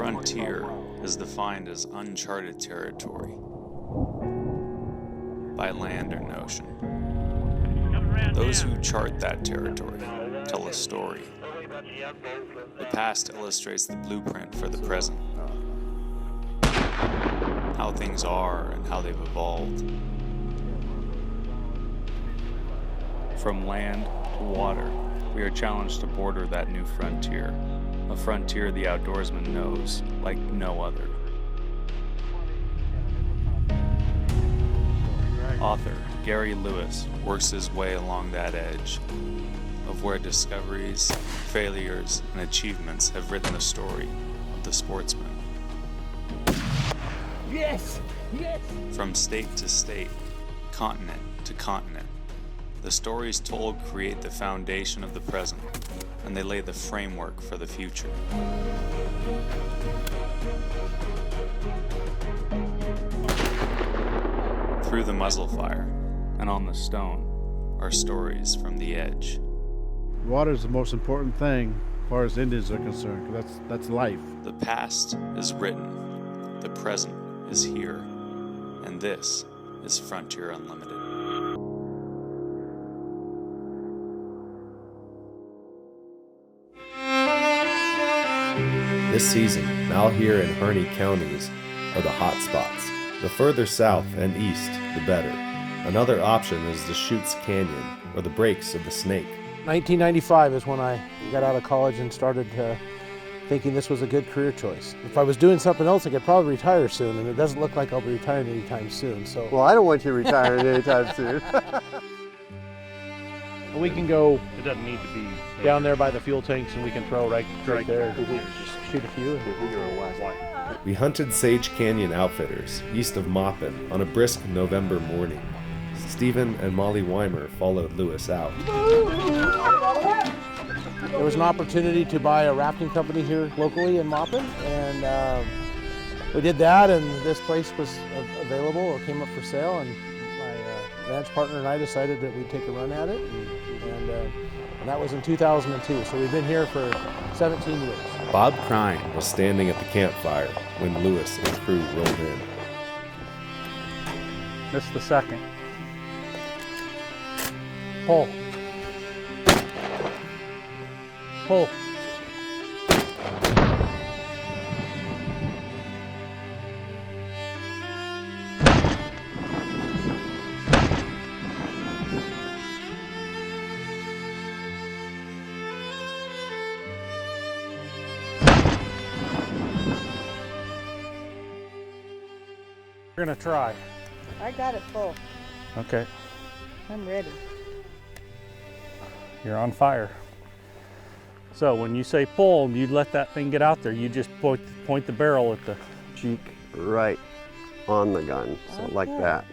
frontier is defined as uncharted territory by land or ocean. Those who chart that territory tell a story. The past illustrates the blueprint for the present, how things are and how they've evolved. From land to water, we are challenged to border that new frontier, a frontier the outdoorsman knows like no other. Author Gary Lewis works his way along that edge of where discoveries, failures, and achievements have written the story of the sportsman. Yes! Yes! From state to state, continent to continent, the stories told create the foundation of the present, and they lay the framework for the future. Through the muzzle fire and on the stone are stories from the edge. Water is the most important thing as far as Indians are concerned, 'cause that's life. The past is written, the present is here, and this is Frontier Unlimited. This season, Malheur and Harney counties are the hot spots. The further south and east, the better. Another option is the Chutes Canyon, or the breaks of the Snake. 1995 is when I got out of college and started thinking this was a good career choice. If I was doing something else, I could probably retire soon, and it doesn't look like I'll be retiring anytime soon. So, well, I don't want you retiring anytime soon. we can go It doesn't need to be down there by the fuel tanks, and we can throw right there. Just shoot a few. We hunted Sage Canyon Outfitters, east of Maupin, on a brisk November morning. Stephen and Molly Weimer followed Lewis out. There was an opportunity to buy a rafting company here locally in Maupin, and we did that, and this place was available or came up for sale, and my ranch partner and I decided that we'd take a run at it, and that was in 2002, so we've been here for 17 years. Bob Crine was standing at the campfire when Lewis and crew rolled in. Missed the second. Pull. Pull. We're gonna try. I got it full. Okay, I'm ready. you're on fire. So when you say pull, you let that thing get out there. You just point the barrel at the Cheek right on the gun, so like Okay. that.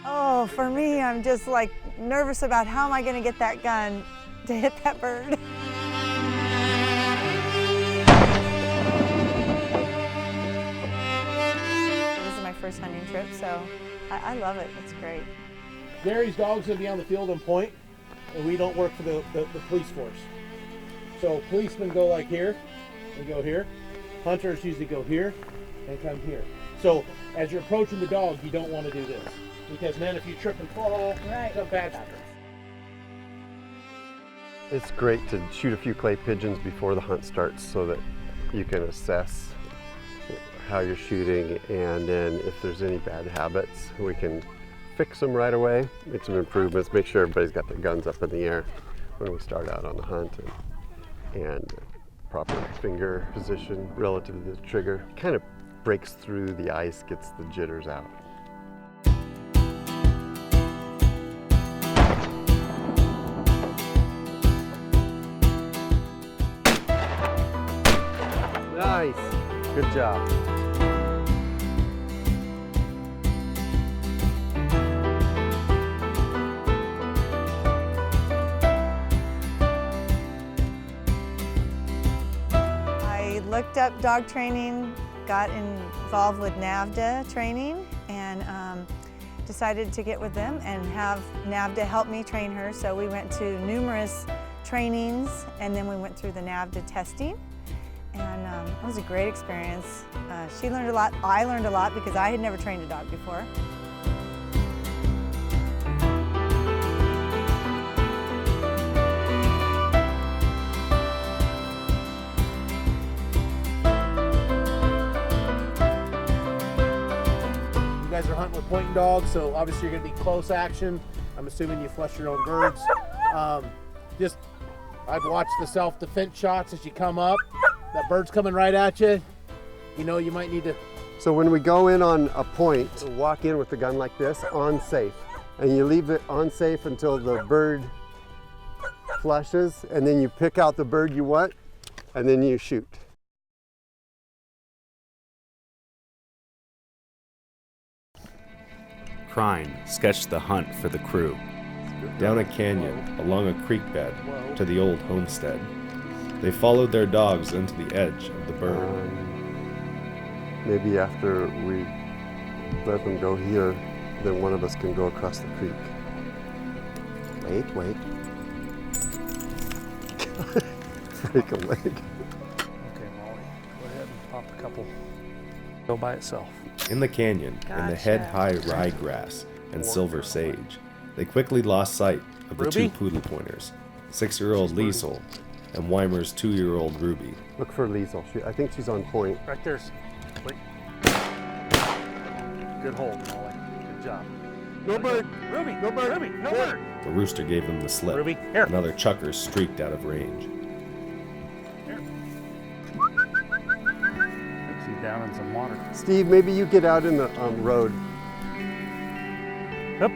Oh, for me, I'm just like nervous about how am I going to get that gun to hit that bird. This is my first hunting trip, so I love it. It's great. Gary's dog's gonna be on the field and point, and we don't work for the police force. So policemen go like here, and go here. Hunters usually go here, and come here. So as you're approaching the dog, you don't want to do this. Because then if you trip and fall, Right. it's bad stuff. It's great to shoot a few clay pigeons before the hunt starts so that you can assess how you're shooting, and then if there's any bad habits, we can fix them right away, make some improvements, make sure everybody's got their guns up in the air when we start out on the hunt, and proper finger position relative to the trigger. Kind of breaks through the ice, gets the jitters out. Nice, good job. I looked up dog training, got involved with NAVDA training, and decided to get with them and have NAV to help me train her. So we went to numerous trainings, and then we went through the NAVDA testing. And it was a great experience. She learned a lot. I learned a lot because I had never trained a dog before. You guys are hunting with pointing dogs, so obviously you're going to be close action. I'm assuming you flush your own birds. I'd watch the self-defense shots as you come up. That bird's coming right at you. You know you might need to. So when we go in on a point, walk in with the gun like this, on safe. And you leave it on safe until the bird flushes, and then you pick out the bird you want, and then you shoot. Crine sketched the hunt for the crew. Down a canyon, along a creek bed, to the old homestead. They followed their dogs into the edge of the burn. Maybe after we let them go here, then one of us can go across the creek. Wait. Break a leg. Okay, Molly, go ahead and pop a couple. Go by itself. In the canyon, in the head-high ryegrass and silver sage, they quickly lost sight of the two poodle pointers, 6-year-old Liesel and Weimer's 2-year-old Ruby. Look for Liesel. I think she's on point. Right there. Wait. Good hold, Molly. Good job. No bird. Ruby. No bird. Ruby. No bird. The rooster gave them the slip. Ruby, here. Another chucker streaked out of range. Here. I think she's down in some water. Steve, maybe you get out in the road. Up.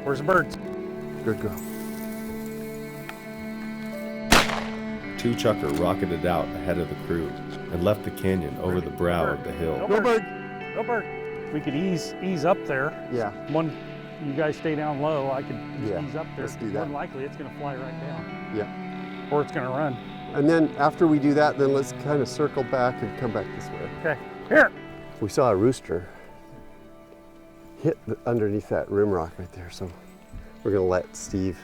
Where's the birds? Good girl. 2 chucker rocketed out ahead of the crew and left the canyon over the brow of the hill. No bird. No bird. We could ease up there. Yeah. One, you guys stay down low. I could ease up there. Let's do that. More than likely, it's going to fly right down. Yeah. Or it's going to run. And then after we do that, then let's kind of circle back and come back this way. Okay. Here. We saw a rooster hit underneath that rim rock right there, so we're going to let Steve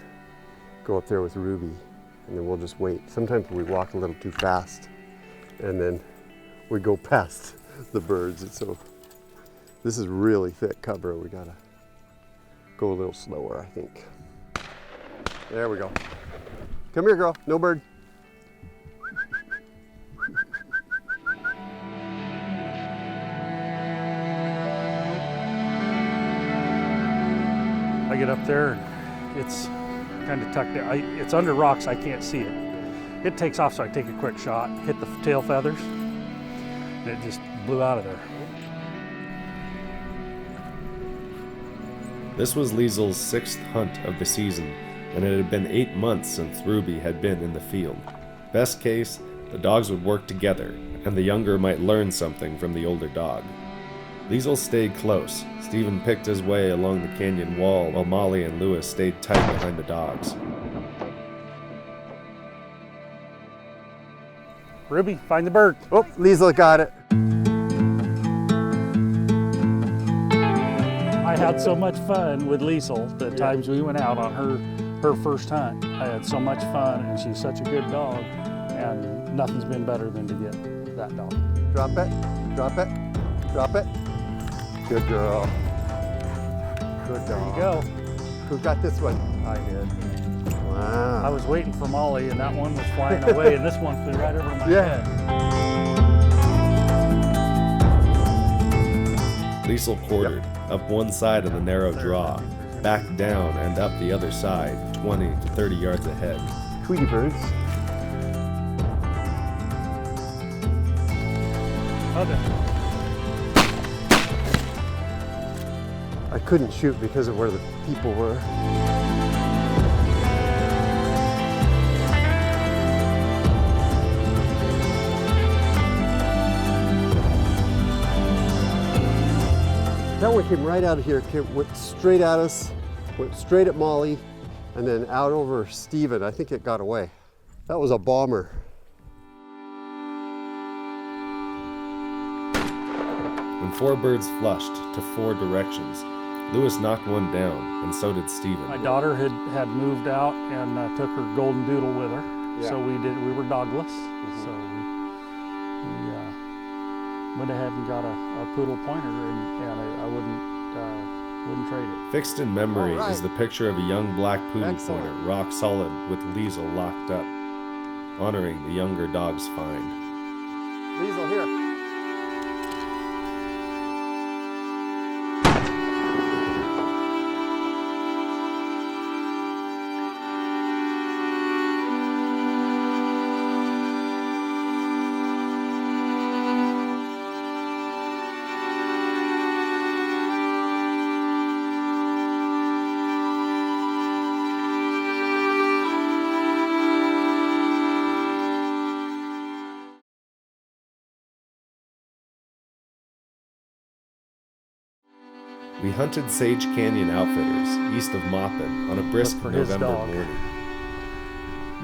go up there with Ruby, and then we'll just wait. Sometimes we walk a little too fast, and then we go past the birds, and so this is really thick cover. We gotta go a little slower, I think. There we go. Come here, girl. No bird. I get up there, and it's kind of tucked in. It's under rocks, I can't see it. It takes off, so I take a quick shot, hit the tail feathers, and it just blew out of there. This was Liesel's 6th hunt of the season, and it had been 8 months since Ruby had been in the field. Best case, the dogs would work together, and the younger might learn something from the older dog. Liesel stayed close. Stephen picked his way along the canyon wall while Molly and Lewis stayed tight behind the dogs. Ruby, find the bird. Oh, Liesel got it. I had so much fun with Liesel the times we went out on her first hunt. I had so much fun, and she's such a good dog, and nothing's been better than to get that dog. Drop it, drop it, drop it. Good girl. Good dog. There you go. Who got this one? I did. Wow. I was waiting for Molly, and that one was flying away, and this one flew right over my head. Liesel quartered up one side of the narrow draw, back down and up the other side, 20 to 30 yards ahead. Tweety birds. Okay. I couldn't shoot because of where the people were. That one came right out of here, went straight at us, went straight at Molly, and then out over Steven. I think it got away. That was a bomber. When 4 birds flushed to 4 directions, Lewis knocked one down, and so did Stephen. My daughter had moved out and took her golden doodle with her. Yeah. So we were dogless. So we went ahead and got a poodle pointer, and I wouldn't trade it. Fixed in memory All right. is the picture of a young black poodle Excellent. pointer, rock solid, with Liesel locked up, honoring the younger dog's find. Liesel, here. We hunted Sage Canyon Outfitters, east of Maupin, on a brisk for his November dog. morning.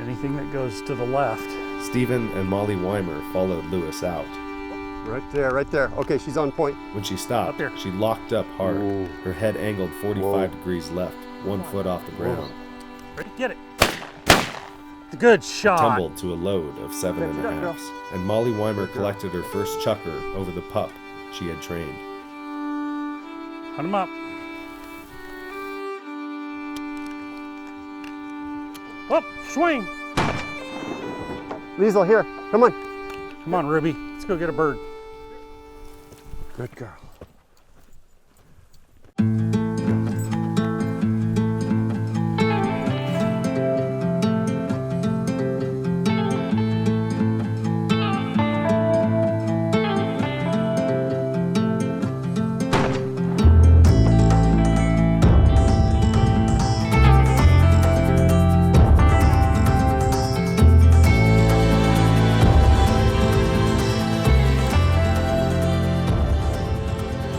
Anything that goes to the left. Stephen and Molly Weimer followed Lewis out. Right there, right there. Okay, she's on point. When she stopped, Up there. she locked up hard, Whoa. her head angled 45 Whoa. degrees left, 1 foot off the ground, Ready? Get it. Good shot. tumbled to a load of 7 Pick and it a up, girl. halves, and Molly Weimer collected her first chucker over the pup she had trained. Hunt him up. Up, swing. Liesel, here. Come on. Come on, Ruby. Let's go get a bird. Good girl.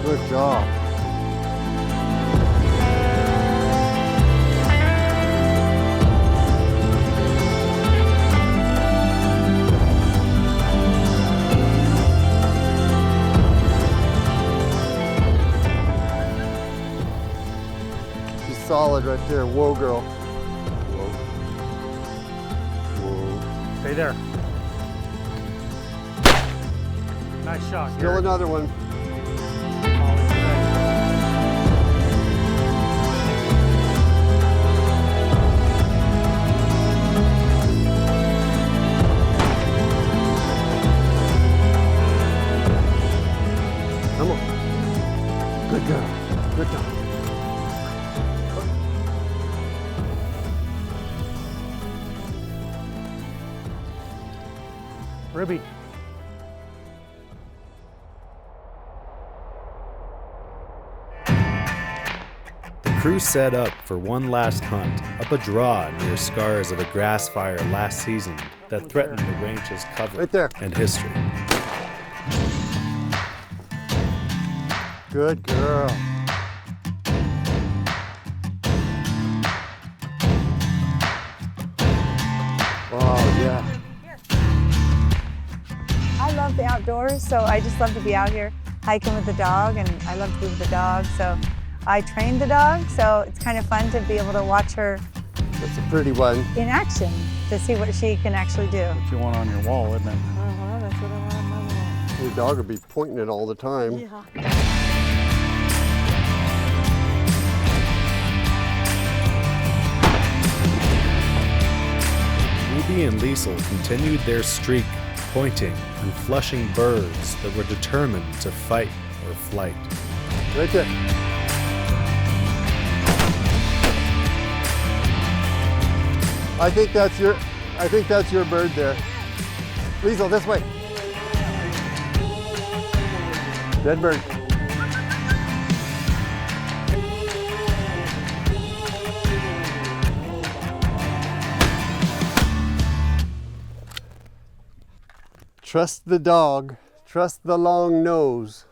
Good job. She's solid right there. Whoa, girl. Whoa. Whoa. Stay there. Nice shot, Still Gary. another one. Molly's ready. Come on. Good girl. Good dog. Ruby. The crew set up for one last hunt up a draw near scars of a grass fire last season that threatened the range's cover Right there. and history. Good girl. Oh, yeah. I love the outdoors, so I just love to be out here hiking with the dog, and I love to be with the dog. So I trained the dog, so it's kind of fun to be able to watch her That's a pretty one. in action to see what she can actually do. What you want on your wall, isn't it? That's what I want on my wall. Your dog will be pointing it all the time. Ruby and Liesel continued their streak, pointing and flushing birds that were determined to fight or flight. Right there. I think that's your bird there. Liesel, this way. Dead bird. Trust the dog. Trust the long nose.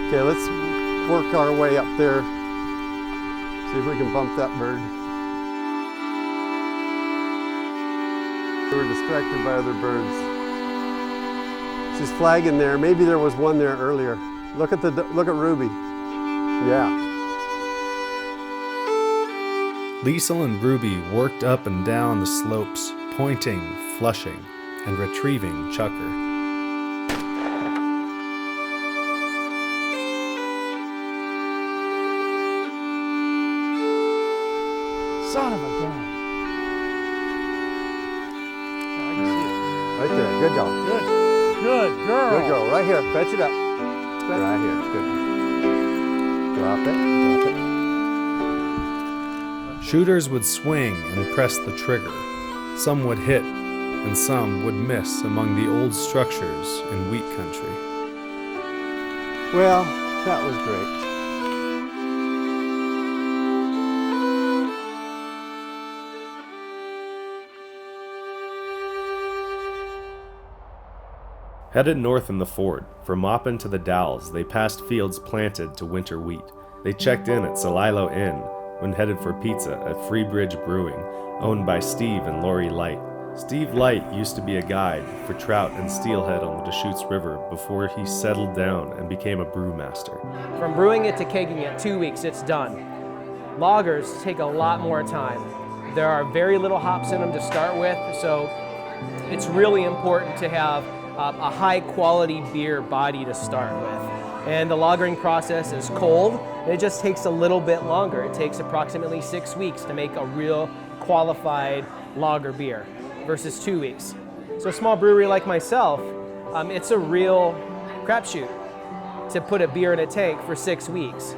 Okay, let's work our way up there. See if we can bump that bird. They were distracted by other birds. She's flagging there. Maybe there was one there earlier. Look at Ruby. Yeah. Liesel and Ruby worked up and down the slopes, pointing, flushing, and retrieving Chuckar. Son of a gun. I can see it. Right there. Good dog. Good girl. Good girl. Right here. Fetch it up. Right here. Good. Drop it. Shooters would swing and press the trigger. Some would hit, and some would miss among the old structures in wheat country. Well, that was great. Headed north in the Ford, from Maupin to the Dalles, they passed fields planted to winter wheat. They checked in at Celilo Inn when headed for pizza at Freebridge Brewing, owned by Steve and Lori Light. Steve Light used to be a guide for trout and steelhead on the Deschutes River before he settled down and became a brewmaster. From brewing it to kegging it, 2 weeks, it's done. Lagers take a lot more time. There are very little hops in them to start with, so it's really important to have a high quality beer body to start with. And the lagering process is cold, and it just takes a little bit longer. It takes approximately 6 weeks to make a real qualified lager beer versus 2 weeks. So a small brewery like myself, it's a real crapshoot to put a beer in a tank for 6 weeks.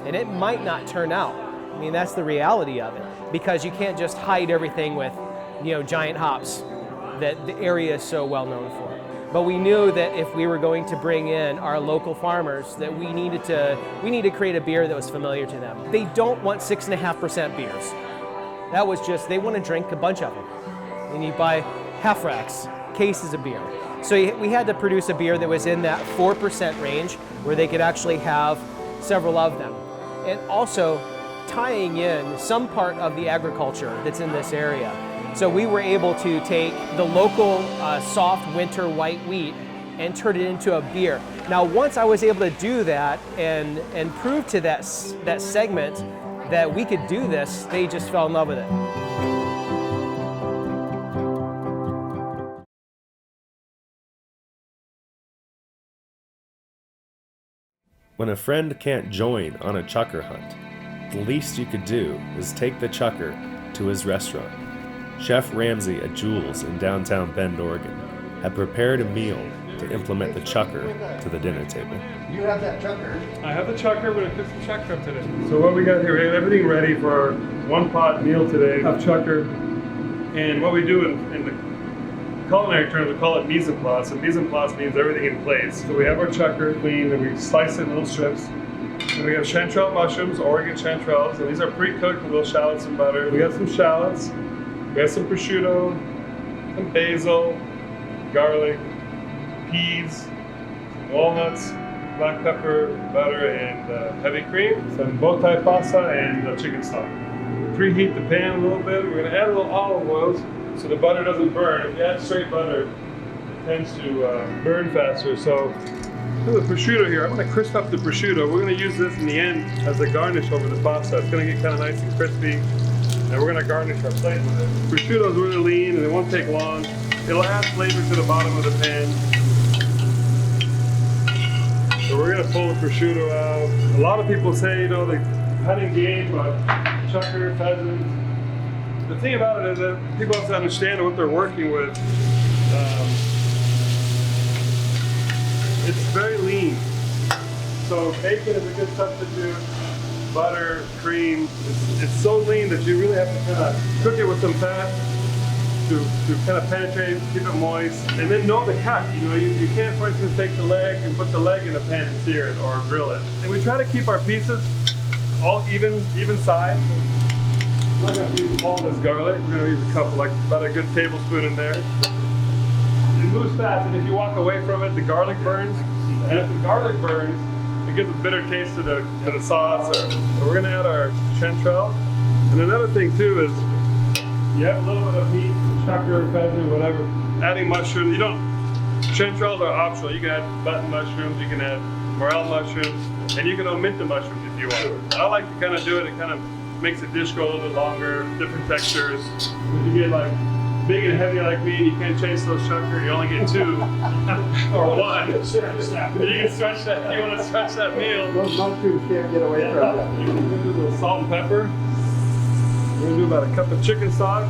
And it might not turn out. I mean, that's the reality of it, because you can't just hide everything with, giant hops that the area is so well known for. But we knew that if we were going to bring in our local farmers, that we needed to create a beer that was familiar to them. They don't want 6.5% beers. That was just, they want to drink a bunch of them. And you buy half racks, cases of beer. So we had to produce a beer that was in that 4% range where they could actually have several of them. And also tying in some part of the agriculture that's in this area. So we were able to take the local soft winter white wheat and turn it into a beer. Now, once I was able to do that and prove to that segment that we could do this, they just fell in love with it. When a friend can't join on a Chuckar hunt, the least you could do is take the Chuckar to his restaurant. Chef Ramsay at Jules in downtown Bend, Oregon, had prepared a meal to implement the Chuckar to the dinner table. You have that Chuckar. I have the Chuckar, but I cooked some Chuckar up today. So what we got here, we have everything ready for our one-pot meal today of Chuckar. And what we do in the culinary terms, we call it mise en place. And mise en place means everything in place. So we have our Chuckar clean, and we slice it in little strips. And we have chanterelle mushrooms, Oregon chanterelles, and these are pre-cooked with little shallots and butter. We got some shallots. We have some prosciutto, some basil, garlic, peas, walnuts, black pepper, butter, and heavy cream, some bow tie pasta, and chicken stock. Preheat the pan a little bit. We're going to add a little olive oil so the butter doesn't burn. If you add straight butter, it tends to burn faster. So the prosciutto here, I'm going to crisp up the prosciutto. We're going to use this in the end as a garnish over the pasta. It's going to get kind of nice and crispy. And we're going to garnish our plate with it. Prosciutto is really lean and it won't take long. It'll add flavor to the bottom of the pan. So we're going to pull the prosciutto out. A lot of people say, the hunting game, Chuckar, pheasant. The thing about it is that people have to understand what they're working with. It's very lean. So bacon is a good substitute. Butter, cream, it's so lean that you really have to kind of cook it with some fat to kind of penetrate, keep it moist, and then know the cut. You can't, for instance, take the leg and put the leg in a pan and sear it or grill it. And we try to keep our pieces all even size. We're not going to use all this garlic. We're going to use a couple, like about a good tablespoon in there. It moves fast, and if you walk away from it, the garlic burns. And if the garlic burns, it gives a bitter taste to the sauce. So we're going to add our chanterelle. And another thing too is you have a little bit of meat chucker, pheasant, whatever. Adding mushrooms, chanterelles are optional. You can add button mushrooms, you can add morel mushrooms, and you can omit the mushrooms if you want. I like to kind of do it, it kind of makes the dish go a little bit longer, different textures. When you get like big and heavy like me, you can't chase those chucker, you only get 2 or 1. You can stretch that, you want to stretch that meal. Those mushrooms can't get away from it. You can do a little salt and pepper. We're gonna do about a cup of chicken stock.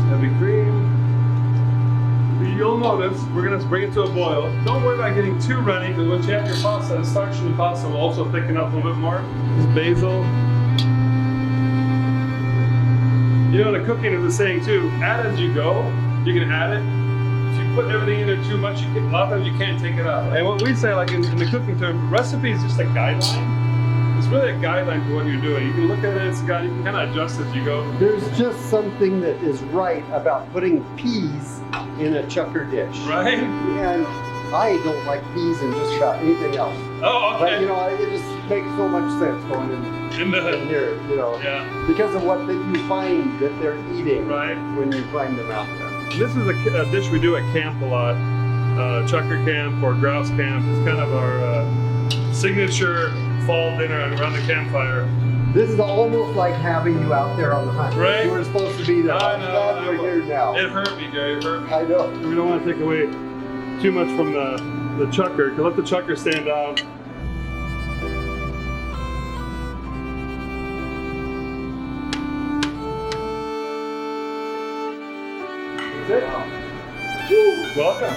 Heavy cream. You'll notice we're gonna bring it to a boil. Don't worry about getting too runny because once you have your pasta, the starch in the pasta will also thicken up a little bit more. This basil. You know, the cooking is the saying too, add as you go. You can add it. If you put everything in there too much, a lot of times you can't take it out. And what we say, like in the cooking term, recipe is just a guideline. It's really a guideline for what you're doing. You can look at it as a guide, you can kind of adjust as you go. There's just something that is right about putting peas in a chucker dish. Right? And I don't like peas in just about anything else. Oh, okay. But you know, it just makes so much sense going in here, you know. Yeah. Because of what that you find that they're eating right. when you find them out there. This is a dish we do at camp a lot. Chucker camp or grouse camp. It's kind of our signature fall dinner around the campfire. This is almost like having you out there on the hunt. Right? You were supposed to be there. I know. I'm glad we're here now. It hurt me, Gary. It hurt me. I know. We don't want to take away too much from the chucker. Because let the chucker stand out. That's it. Woo. Welcome.